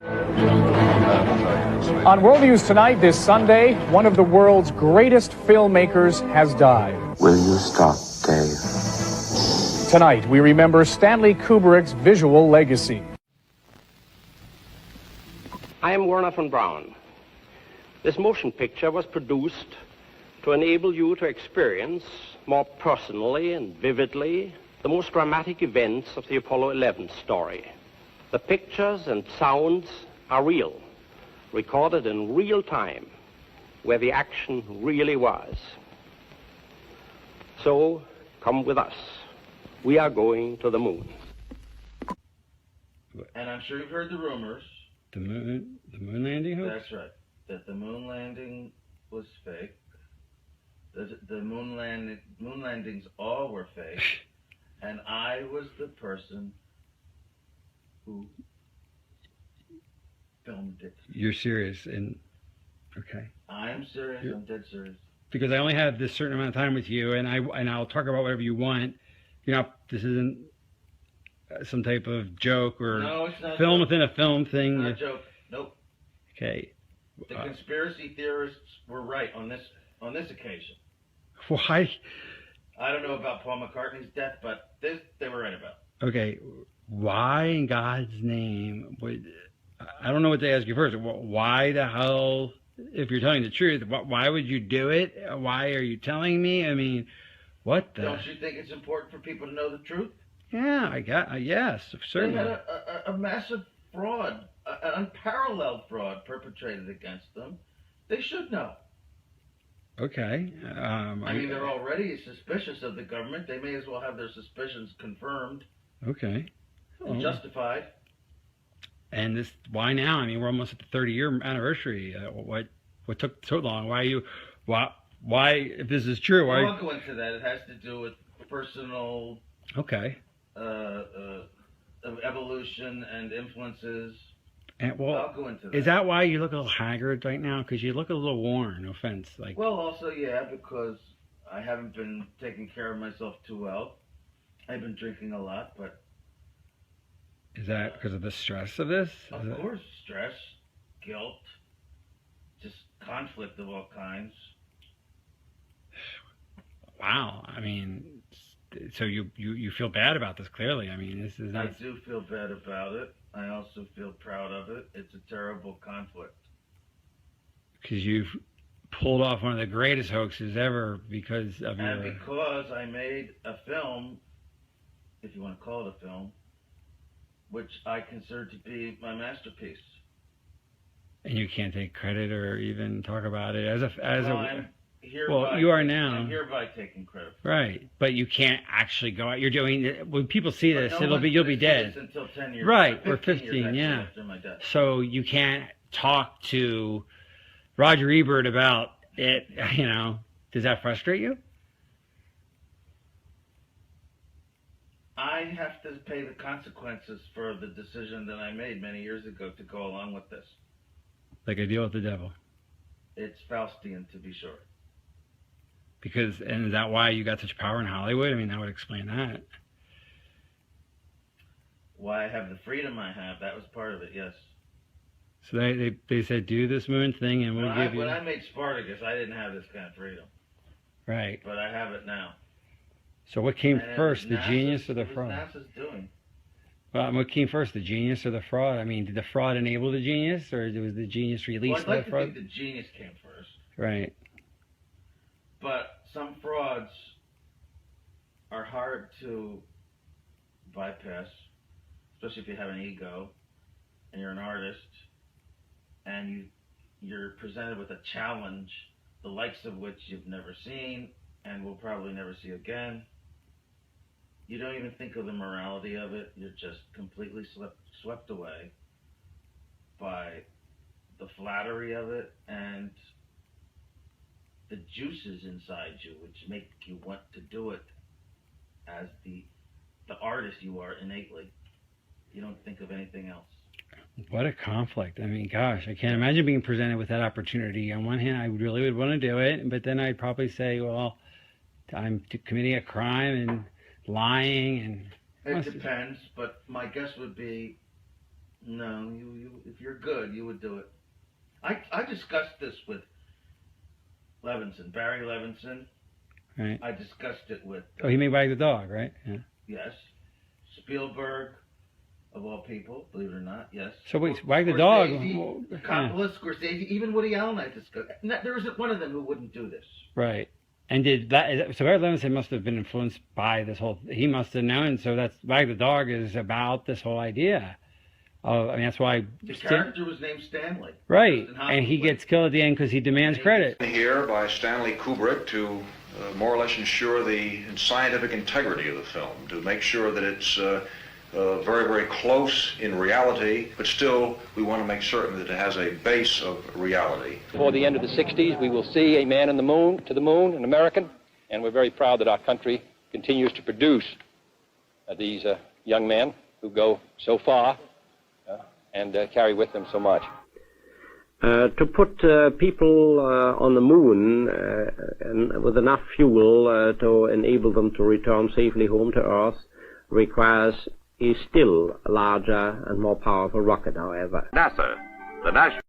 On World News Tonight this Sunday, one of the world's greatest filmmakers has died. Will you stop, Dave? Tonight, we remember Stanley Kubrick's visual legacy. I am Werner von Braun. This motion picture was produced to enable you to experience more personally and vividly the most dramatic events of the Apollo 11 story. The pictures and sounds are real, recorded in real time, where the action really was. So, come with us. We are going to the moon. And I'm sure you've heard the rumors. The moon landing hoax? That's right. That the moon landing was fake. The moon landings all were fake. And I was the person who filmed it. You're serious, and okay. I'm serious. I'm dead serious. Because I only have this certain amount of time with you, and I'll talk about whatever you want. You know, this isn't some type of joke or no, it's not film joke. within a film thing. Not a joke. Nope. Okay. The conspiracy theorists were right on this occasion. Why? I don't know about Paul McCartney's death, but this they were right about. Okay. Why in God's name would... I don't know what to ask you first. Why the hell, if you're telling the truth, why would you do it? Why are you telling me? I mean, what the... Don't you think it's important for people to know the truth? Yeah, yes, certainly. They had a massive fraud, an unparalleled fraud perpetrated against them. They should know. Okay. I mean, they're already suspicious of the government. They may as well have their suspicions confirmed. Okay. And justified. And this, why now? I mean, we're almost at the 30-year anniversary. What took so long? Why, if this is true, why? I'll go into that. It has to do with personal. Okay. Evolution and influences. And, well, I'll go into that. Is that why you look a little haggard right now? Because you look a little worn. No offense. Well, also, yeah, because I haven't been taking care of myself too well. I've been drinking a lot, but. Is that because of the stress of this? Of course, stress, guilt, just conflict of all kinds. Wow, I mean, so you feel bad about this, clearly. I mean, this is not... I do feel bad about it. I also feel proud of it. It's a terrible conflict. Because you've pulled off one of the greatest hoaxes ever because of And because I made a film, if you want to call it a film, which I consider to be my masterpiece. And you can't take credit or even talk about it as well, you are now. I'm hereby taking credit. Right, but you can't actually go out. You're doing when people see this, you'll be dead. Until 10 years. Right, or 15, yeah. After my death. So you can't talk to Roger Ebert about it. You know, does that frustrate you? I have to pay the consequences for the decision that I made many years ago to go along with this. Like a deal with the devil. It's Faustian, to be sure. And is that why you got such power in Hollywood? I mean, that would explain that. Why I have the freedom I have, that was part of it, yes. So they said, do this moon thing and we'll give you... When I made Spartacus, I didn't have this kind of freedom. Right. But I have it now. So what came first, the genius or the fraud? fraud? What was NASA's doing? Well, what came first, the genius or the fraud? I mean, did the fraud enable the genius, or was the genius released by the fraud? I'd like to think the genius came first. Right. But some frauds are hard to bypass, especially if you have an ego and you're an artist and you're presented with a challenge, the likes of which you've never seen and will probably never see again. You don't even think of the morality of it. You're just completely swept away by the flattery of it and the juices inside you, which make you want to do it as the artist you are innately. You don't think of anything else. What a conflict. I mean, gosh, I can't imagine being presented with that opportunity. On one hand, I really would want to do it, but then I'd probably say, well, I'm committing a crime and lying and... It depends, but my guess would be No, you if you're good, you would do it. I discussed this with Levinson, Barry Levinson. Right. I discussed it with... Oh, he made Wag the Dog, right? Yeah. Yes. Spielberg, of all people, believe it or not, yes. So wait, Wag the Dog... Coppola, Scorsese, even Woody Allen I discussed. There isn't one of them who wouldn't do this. Right. And did that... So Barry Levinson must have been influenced by this whole... He must have known, so that's... Wag the Dog is about this whole idea. I mean, that's why... The character was named Stanley. Right. And he gets killed at the end because he demands credit. Here by Stanley Kubrick to more or less ensure the scientific integrity of the film, to make sure that it's very, very close in reality, but still we want to make certain that it has a base of reality. Before the end of the 60s, we will see a man in the moon, to the moon, an American, and we're very proud that our country continues to produce these young men who go so far and carry with them so much. To put people on the moon and with enough fuel to enable them to return safely home to Earth requires a still larger and more powerful rocket, however. NASA, the National